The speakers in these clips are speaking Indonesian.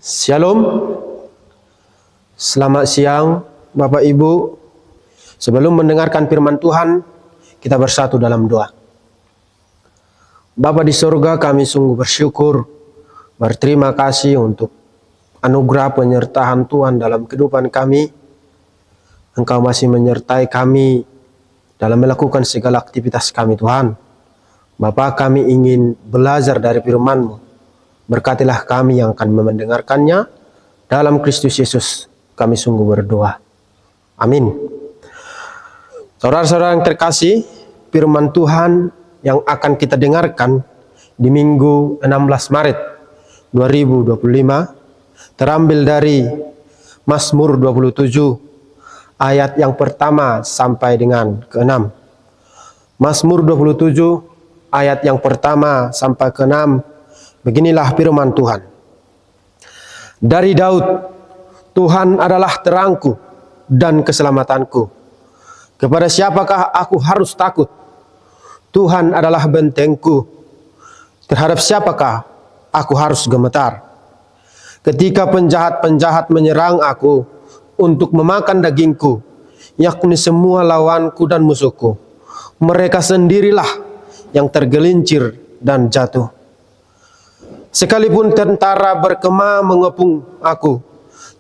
Shalom, selamat siang Bapak Ibu. Sebelum mendengarkan firman Tuhan, kita bersatu dalam doa. Bapa di surga, kami sungguh bersyukur, berterima kasih untuk anugerah penyertaan Tuhan dalam kehidupan kami. Engkau masih menyertai kami dalam melakukan segala aktivitas kami, Tuhan. Bapa, kami ingin belajar dari firman-Mu. Berkatilah kami yang akan mendengarkannya. Dalam Kristus Yesus kami sungguh berdoa. Amin. Saudara-saudara yang terkasih, firman Tuhan yang akan kita dengarkan di Minggu 16 Maret 2025 terambil dari Mazmur 27 ayat yang pertama sampai dengan ke-6. Mazmur 27 ayat yang pertama sampai ke-6. Beginilah firman Tuhan. Dari Daud, Tuhan adalah terangku dan keselamatanku. Kepada siapakah aku harus takut? Tuhan adalah bentengku. Terhadap siapakah aku harus gemetar? Ketika penjahat-penjahat menyerang aku untuk memakan dagingku, yakni semua lawanku dan musuhku, mereka sendirilah yang tergelincir dan jatuh. Sekalipun tentara berkemah mengepung aku,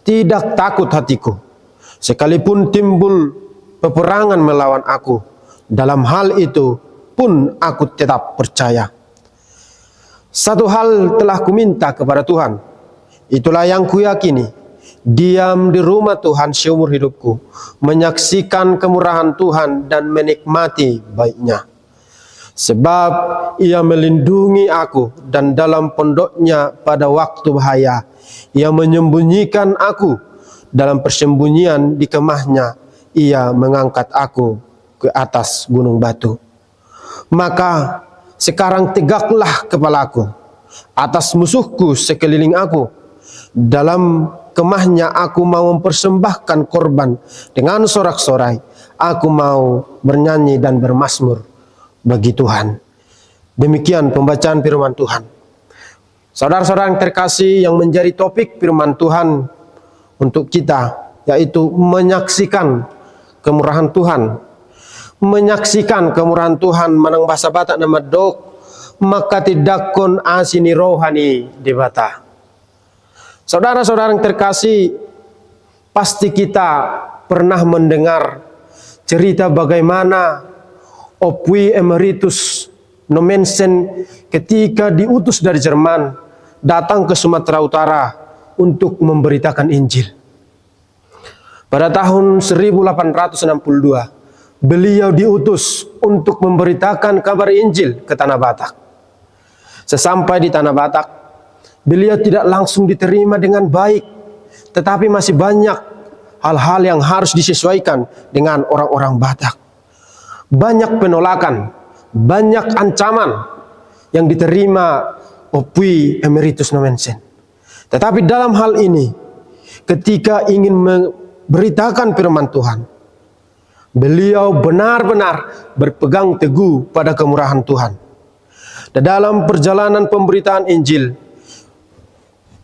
tidak takut hatiku. Sekalipun timbul peperangan melawan aku, dalam hal itu pun aku tetap percaya. Satu hal telah kuminta kepada Tuhan, itulah yang kuyakini, diam di rumah Tuhan seumur hidupku, menyaksikan kemurahan Tuhan dan menikmati baiknya. Sebab Ia melindungi aku, dan dalam pondoknya pada waktu bahaya Ia menyembunyikan aku. Dalam persembunyian di kemahnya Ia mengangkat aku ke atas gunung batu. Maka sekarang tegaklah kepalaku atas musuhku sekeliling aku. Dalam kemahnya aku mau mempersembahkan korban dengan sorak-sorai. Aku mau bernyanyi dan bermazmur bagi Tuhan. Demikian pembacaan firman Tuhan. Saudara-saudara yang terkasih, yang menjadi topik firman Tuhan untuk kita, yaitu menyaksikan kemurahan Tuhan. Menyaksikan kemurahan Tuhan manang bahasa Batak nama dok, maka tidak kon asini rohani debata. Saudara-saudara yang terkasih, pasti kita pernah mendengar cerita bagaimana Opui Emeritus Nommensen ketika diutus dari Jerman datang ke Sumatera Utara untuk memberitakan Injil. Pada tahun 1862, beliau diutus untuk memberitakan kabar Injil ke Tanah Batak. Sesampai di Tanah Batak, beliau tidak langsung diterima dengan baik, tetapi masih banyak hal-hal yang harus disesuaikan dengan orang-orang Batak. Banyak penolakan, banyak ancaman yang diterima Opui Emeritus Nommensen. Tetapi dalam hal ini, ketika ingin memberitakan firman Tuhan, beliau benar-benar berpegang teguh pada kemurahan Tuhan. Dan dalam perjalanan pemberitaan Injil,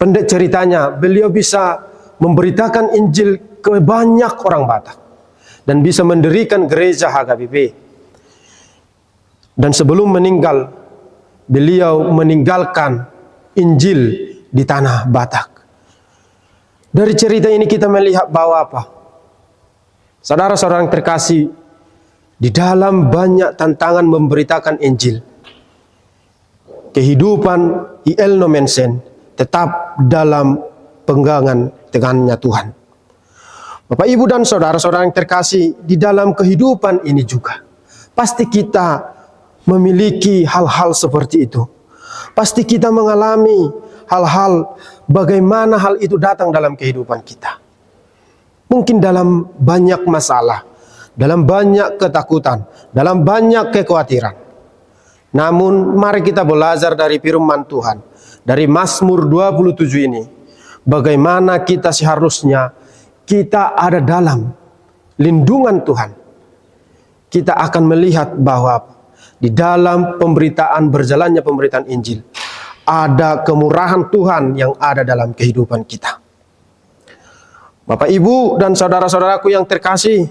pendek ceritanya, beliau bisa memberitakan Injil ke banyak orang Batak dan bisa mendirikan gereja HKBP. Dan sebelum meninggal, beliau meninggalkan Injil di tanah Batak. Dari cerita ini kita melihat bahwa apa? Saudara-saudara yang terkasih, di dalam banyak tantangan memberitakan Injil, kehidupan I.L. Nommensen tetap dalam penggangan tangannya Tuhan. Bapak, Ibu, dan saudara-saudara yang terkasih, di dalam kehidupan ini juga pasti kita memiliki hal-hal seperti itu. Pasti kita mengalami hal-hal, bagaimana hal itu datang dalam kehidupan kita. Mungkin dalam banyak masalah, dalam banyak ketakutan, dalam banyak kekhawatiran. Namun mari kita belajar dari firman Tuhan, dari Mazmur 27 ini, bagaimana kita seharusnya kita ada dalam lindungan Tuhan. Kita akan melihat bahwa di dalam berjalannya pemberitaan Injil, ada kemurahan Tuhan yang ada dalam kehidupan kita. Bapak, Ibu, dan saudara-saudaraku yang terkasih,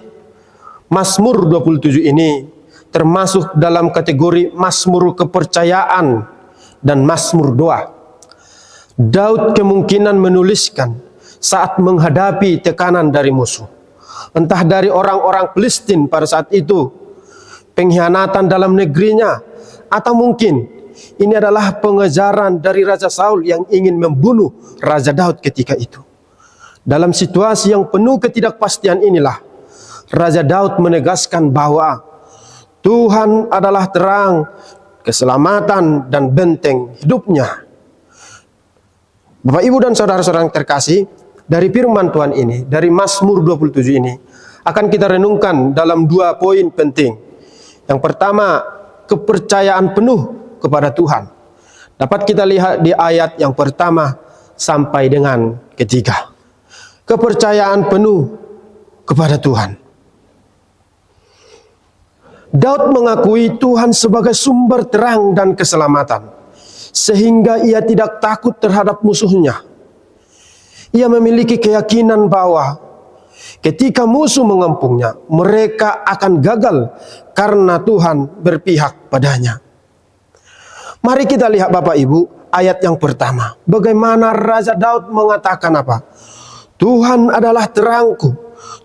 Mazmur 27 ini termasuk dalam kategori Mazmur kepercayaan dan Mazmur doa. Daud kemungkinan menuliskan saat menghadapi tekanan dari musuh, entah dari orang-orang Filistin pada saat itu, pengkhianatan dalam negerinya, atau mungkin ini adalah pengejaran dari Raja Saul yang ingin membunuh Raja Daud ketika itu. Dalam situasi yang penuh ketidakpastian inilah, Raja Daud menegaskan bahwa Tuhan adalah terang, keselamatan, dan benteng hidupnya. Bapak, Ibu, dan saudara-saudara yang terkasih, dari firman Tuhan ini, dari Mazmur 27 ini, akan kita renungkan dalam 2 poin penting. Yang pertama, kepercayaan penuh kepada Tuhan. Dapat kita lihat di ayat yang pertama sampai dengan ketiga. Kepercayaan penuh kepada Tuhan. Daud mengakui Tuhan sebagai sumber terang dan keselamatan, sehingga ia tidak takut terhadap musuhnya. Ia memiliki keyakinan bahwa ketika musuh mengepungnya, mereka akan gagal karena Tuhan berpihak padanya. Mari kita lihat, Bapak Ibu, ayat yang pertama. Bagaimana Raja Daud mengatakan apa? Tuhan adalah terangku,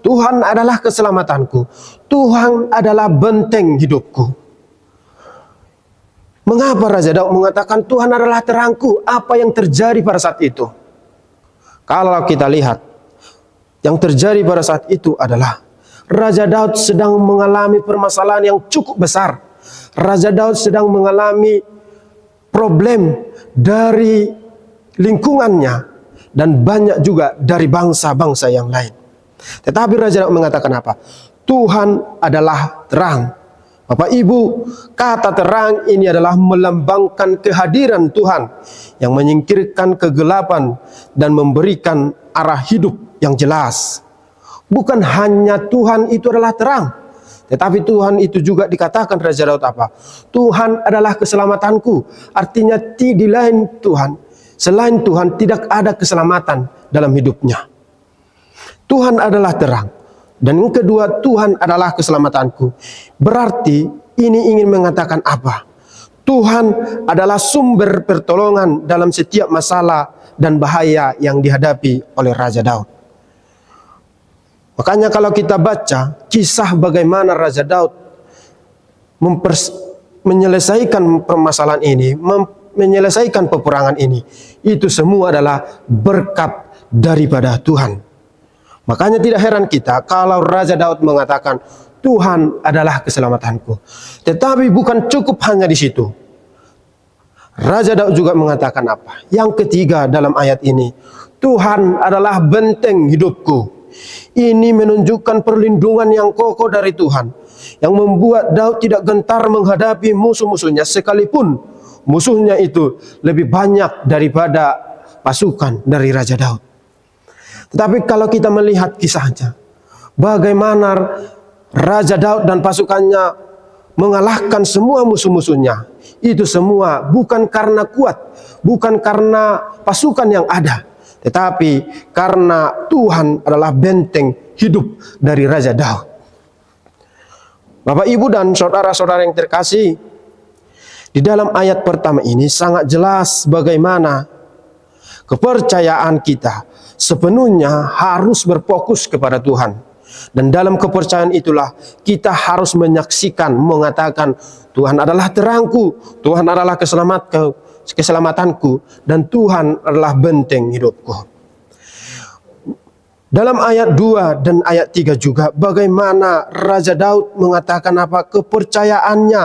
Tuhan adalah keselamatanku, Tuhan adalah benteng hidupku. Mengapa Raja Daud mengatakan Tuhan adalah terangku? Apa yang terjadi pada saat itu? Kalau kita lihat, yang terjadi pada saat itu adalah Raja Daud sedang mengalami permasalahan yang cukup besar. Raja Daud sedang mengalami problem dari lingkungannya dan banyak juga dari bangsa-bangsa yang lain. Tetapi Raja Daud mengatakan apa? Tuhan adalah terang. Bapak Ibu, kata terang ini adalah melambangkan kehadiran Tuhan yang menyingkirkan kegelapan dan memberikan arah hidup yang jelas. Bukan hanya Tuhan itu adalah terang, tetapi Tuhan itu juga dikatakan Raja Daud apa? Tuhan adalah keselamatanku. Artinya di lain Tuhan, selain Tuhan tidak ada keselamatan dalam hidupnya. Tuhan adalah terang. Dan yang kedua, Tuhan adalah keselamatanku. Berarti ini ingin mengatakan apa? Tuhan adalah sumber pertolongan dalam setiap masalah dan bahaya yang dihadapi oleh Raja Daud. Makanya kalau kita baca kisah bagaimana Raja Daud menyelesaikan permasalahan ini, menyelesaikan peperangan ini, itu semua adalah berkat daripada Tuhan. Makanya tidak heran kita kalau Raja Daud mengatakan Tuhan adalah keselamatanku. Tetapi bukan cukup hanya di situ. Raja Daud juga mengatakan apa? Yang ketiga dalam ayat ini, Tuhan adalah benteng hidupku. Ini menunjukkan perlindungan yang kokoh dari Tuhan, yang membuat Daud tidak gentar menghadapi musuh-musuhnya, sekalipun musuhnya itu lebih banyak daripada pasukan dari Raja Daud. Tetapi kalau kita melihat kisahnya, bagaimana Raja Daud dan pasukannya mengalahkan semua musuh-musuhnya, itu semua bukan karena kuat, bukan karena pasukan yang ada, tetapi karena Tuhan adalah benteng hidup dari Raja Daud. Bapak, Ibu, dan saudara-saudara yang terkasih, di dalam ayat pertama ini sangat jelas bagaimana kepercayaan kita sepenuhnya harus berfokus kepada Tuhan. Dan dalam kepercayaan itulah kita harus menyaksikan, mengatakan Tuhan adalah terangku, Tuhan adalah keselamatanku, dan Tuhan adalah benteng hidupku. Dalam ayat 2 dan ayat 3 juga bagaimana Raja Daud mengatakan apa? Kepercayaannya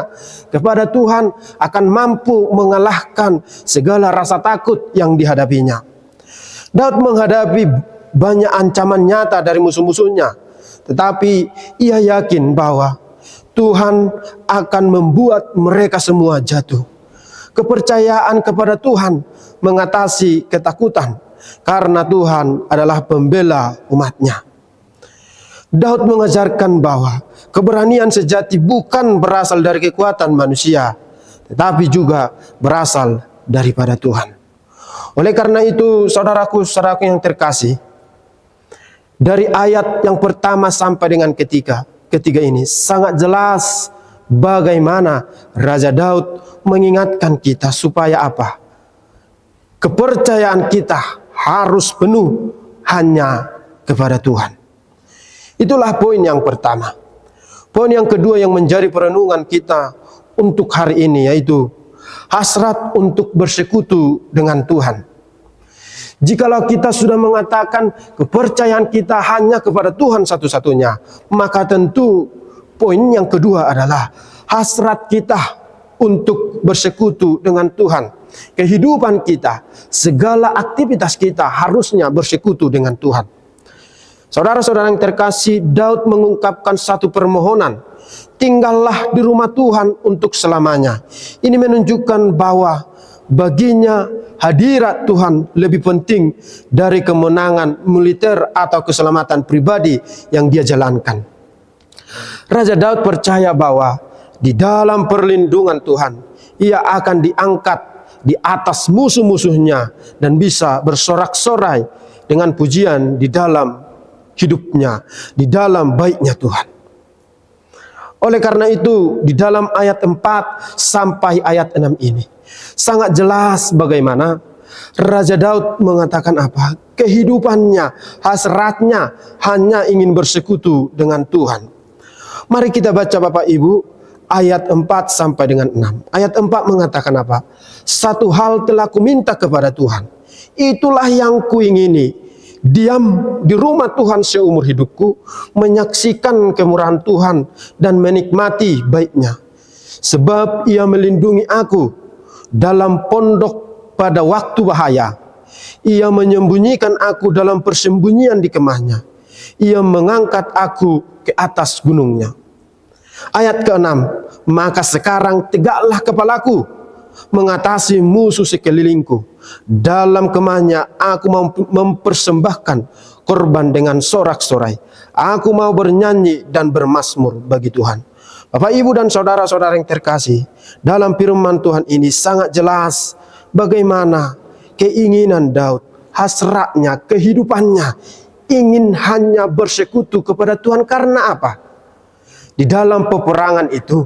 kepada Tuhan akan mampu mengalahkan segala rasa takut yang dihadapinya. Daud menghadapi banyak ancaman nyata dari musuh-musuhnya, tetapi ia yakin bahwa Tuhan akan membuat mereka semua jatuh. Kepercayaan kepada Tuhan mengatasi ketakutan, karena Tuhan adalah pembela umatnya. Daud mengajarkan bahwa keberanian sejati bukan berasal dari kekuatan manusia, tetapi juga berasal daripada Tuhan. Oleh karena itu, saudaraku yang terkasih, dari ayat yang pertama sampai dengan ketiga ini sangat jelas bagaimana Raja Daud mengingatkan kita supaya apa? Kepercayaan kita harus penuh hanya kepada Tuhan. Itulah poin yang pertama. Poin yang kedua yang menjadi perenungan kita untuk hari ini, yaitu hasrat untuk bersekutu dengan Tuhan. Jikalau kita sudah mengatakan kepercayaan kita hanya kepada Tuhan satu-satunya, maka tentu poin yang kedua adalah hasrat kita untuk bersekutu dengan Tuhan. Kehidupan kita, segala aktivitas kita harusnya bersekutu dengan Tuhan. Saudara-saudara yang terkasih, Daud mengungkapkan satu permohonan, tinggallah di rumah Tuhan untuk selamanya. Ini menunjukkan bahwa baginya hadirat Tuhan lebih penting dari kemenangan militer atau keselamatan pribadi yang dia jalankan. Raja Daud percaya bahwa di dalam perlindungan Tuhan, ia akan diangkat di atas musuh-musuhnya dan bisa bersorak-sorai dengan pujian di dalam hidupnya, di dalam baiknya Tuhan. Oleh karena itu, di dalam ayat 4 sampai ayat 6 ini sangat jelas bagaimana Raja Daud mengatakan apa? Kehidupannya, hasratnya hanya ingin bersekutu dengan Tuhan. Mari kita baca Bapak Ibu ayat 4 sampai dengan 6. Ayat 4 mengatakan apa? Satu hal telah kuminta kepada Tuhan, itulah yang kuingini, diam di rumah Tuhan seumur hidupku, menyaksikan kemurahan Tuhan dan menikmati baiknya. Sebab ia melindungi aku dalam pondok pada waktu bahaya. Ia menyembunyikan aku dalam persembunyian di kemahnya. Ia mengangkat aku ke atas gunungnya. Ayat ke-6, maka sekarang tegaklah kepalaku mengatasi musuh sekelilingku. Dalam kemahnya aku mau mempersembahkan korban dengan sorak-sorai. Aku mau bernyanyi dan bermazmur bagi Tuhan. Bapak, Ibu, dan saudara-saudara yang terkasih, dalam firman Tuhan ini sangat jelas bagaimana keinginan Daud, hasratnya, kehidupannya ingin hanya bersekutu kepada Tuhan. Karena apa? Di dalam peperangan itu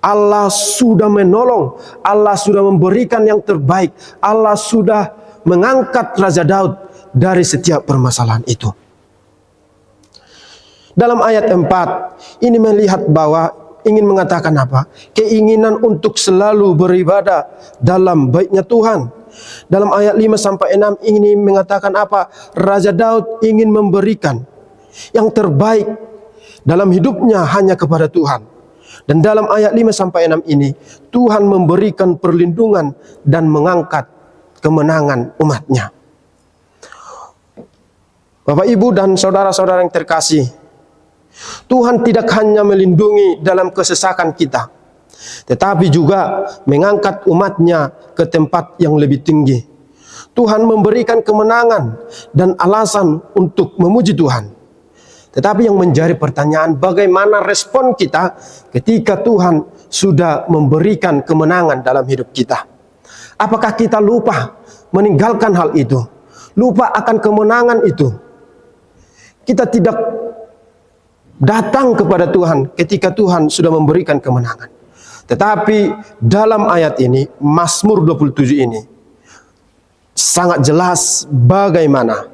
Allah sudah menolong, Allah sudah memberikan yang terbaik, Allah sudah mengangkat Raja Daud dari setiap permasalahan itu. Dalam ayat 4 ini melihat bahwa ingin mengatakan apa? Keinginan untuk selalu beribadah dalam baiknya Tuhan. Dalam ayat 5 sampai 6 ini mengatakan apa? Raja Daud ingin memberikan yang terbaik dalam hidupnya hanya kepada Tuhan. Dan dalam ayat 5 sampai 6 ini Tuhan memberikan perlindungan dan mengangkat kemenangan umatnya. Bapak, Ibu, dan saudara-saudara yang terkasih, Tuhan tidak hanya melindungi dalam kesesakan kita, tetapi juga mengangkat umatnya ke tempat yang lebih tinggi. Tuhan memberikan kemenangan dan alasan untuk memuji Tuhan. Tetapi yang menjadi pertanyaan, bagaimana respon kita ketika Tuhan sudah memberikan kemenangan dalam hidup kita? Apakah kita lupa meninggalkan hal itu? Lupa akan kemenangan itu? Kita tidak datang kepada Tuhan ketika Tuhan sudah memberikan kemenangan. Tetapi dalam ayat ini, Mazmur 27 ini, sangat jelas bagaimana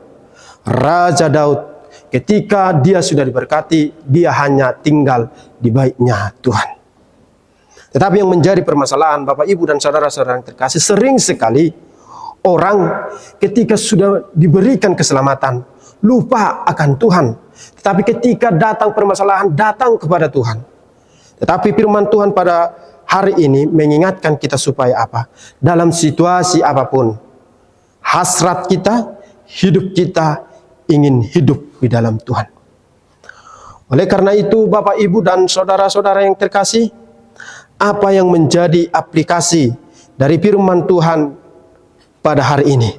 Raja Daud ketika dia sudah diberkati, dia hanya tinggal di baiknya Tuhan. Tetapi yang menjadi permasalahan Bapak, Ibu, dan saudara-saudara yang terkasih, sering sekali orang ketika sudah diberikan keselamatan lupa akan Tuhan. Tetapi ketika datang permasalahan, datang kepada Tuhan. Tetapi firman Tuhan pada hari ini mengingatkan kita supaya apa? Dalam situasi apapun, hasrat kita, hidup kita ingin hidup di dalam Tuhan. Oleh karena itu Bapak, Ibu, dan saudara-saudara yang terkasih, apa yang menjadi aplikasi dari firman Tuhan pada hari ini?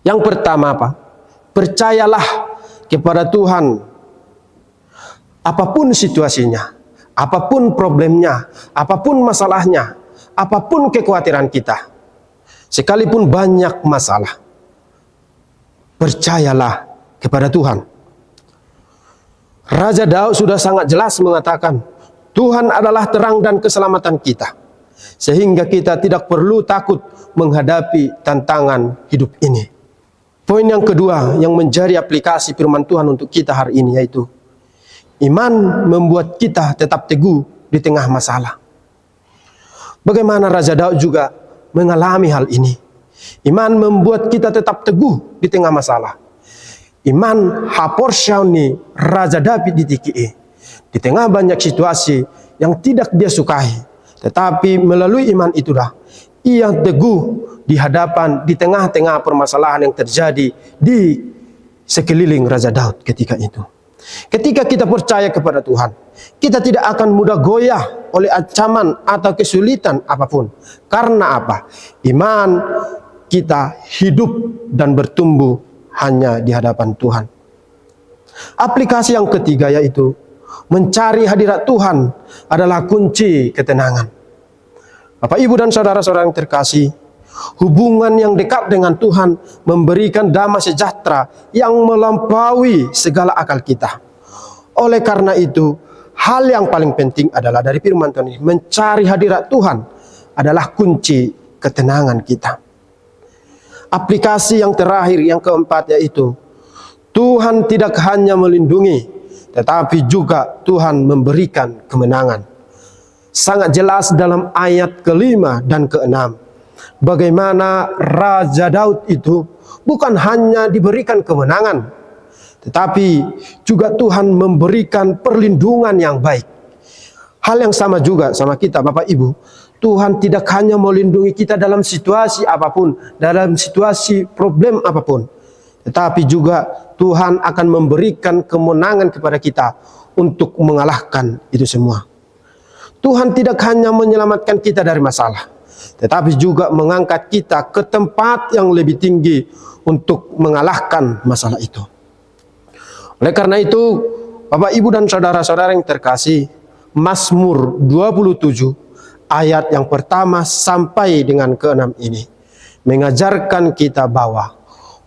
Yang pertama apa? Percayalah kepada Tuhan apapun situasinya, apapun problemnya, apapun masalahnya, apapun kekhawatiran kita, sekalipun banyak masalah, percayalah kepada Tuhan. Raja Daud sudah sangat jelas mengatakan, Tuhan adalah terang dan keselamatan kita, sehingga kita tidak perlu takut menghadapi tantangan hidup ini. Poin yang kedua yang menjadi aplikasi firman Tuhan untuk kita hari ini yaitu iman membuat kita tetap teguh di tengah masalah. Bagaimana Raja Daud juga mengalami hal ini. Iman membuat kita tetap teguh di tengah masalah. Iman haporsyani Raja David ditiki di tengah banyak situasi yang tidak dia sukai. Tetapi melalui iman itulah ia teguh di hadapan, di tengah-tengah permasalahan yang terjadi di sekeliling Raja Daud ketika itu. Ketika kita percaya kepada Tuhan, kita tidak akan mudah goyah oleh ancaman atau kesulitan apapun. Karena apa? Iman kita hidup dan bertumbuh hanya di hadapan Tuhan. Aplikasi yang ketiga yaitu mencari hadirat Tuhan adalah kunci ketenangan. Bapak, Ibu, dan saudara-saudara yang terkasih, hubungan yang dekat dengan Tuhan memberikan damai sejahtera yang melampaui segala akal kita. Oleh karena itu, hal yang paling penting adalah dari firman Tuhan ini, mencari hadirat Tuhan adalah kunci ketenangan kita. Aplikasi yang terakhir, yang keempat yaitu, Tuhan tidak hanya melindungi, tetapi juga Tuhan memberikan kemenangan. Sangat jelas dalam ayat ke-5 dan ke-6. Bagaimana Raja Daud itu bukan hanya diberikan kemenangan, tetapi juga Tuhan memberikan perlindungan yang baik. Hal yang sama juga sama kita, Bapak Ibu. Tuhan tidak hanya melindungi kita dalam situasi apapun, dalam situasi problem apapun, tetapi juga Tuhan akan memberikan kemenangan kepada kita untuk mengalahkan itu semua. Tuhan tidak hanya menyelamatkan kita dari masalah, tetapi juga mengangkat kita ke tempat yang lebih tinggi untuk mengalahkan masalah itu. Oleh karena itu, Bapak, Ibu, dan saudara-saudara yang terkasih, Mazmur 27 ayat yang pertama sampai dengan ke-6 ini mengajarkan kita bahwa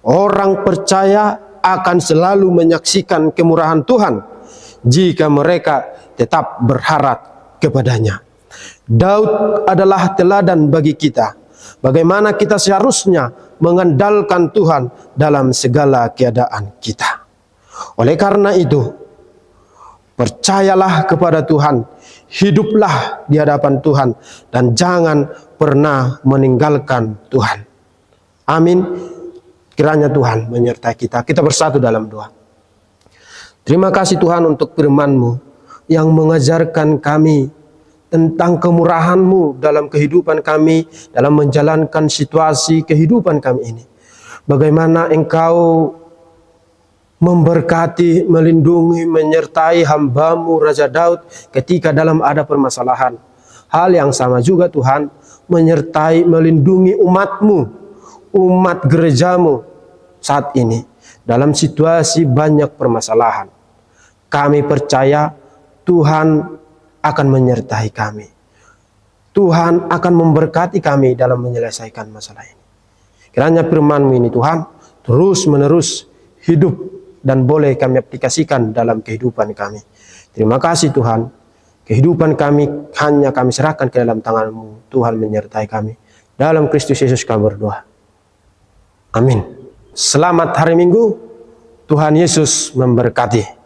orang percaya akan selalu menyaksikan kemurahan Tuhan jika mereka tetap berharap kepadanya. Daud adalah teladan bagi kita, bagaimana kita seharusnya mengandalkan Tuhan dalam segala keadaan kita. Oleh karena itu, percayalah kepada Tuhan, hiduplah di hadapan Tuhan, dan jangan pernah meninggalkan Tuhan. Amin. Kiranya Tuhan menyertai kita. Kita bersatu dalam doa. Terima kasih Tuhan untuk firman-Mu yang mengajarkan kami tentang kemurahan-Mu dalam kehidupan kami, dalam menjalankan situasi kehidupan kami ini. Bagaimana Engkau memberkati, melindungi, menyertai hamba-Mu Raja Daud ketika dalam ada permasalahan. Hal yang sama juga Tuhan menyertai, melindungi umat-Mu, umat gereja-Mu saat ini dalam situasi banyak permasalahan. Kami percaya Tuhan akan menyertai kami. Tuhan akan memberkati kami dalam menyelesaikan masalah ini. Kiranya firman-Mu ini Tuhan terus-menerus hidup dan boleh kami aplikasikan dalam kehidupan kami. Terima kasih Tuhan. Kehidupan kami hanya kami serahkan ke dalam tangan-Mu. Tuhan menyertai kami. Dalam Kristus Yesus kami berdoa. Amin. Selamat hari Minggu. Tuhan Yesus memberkati.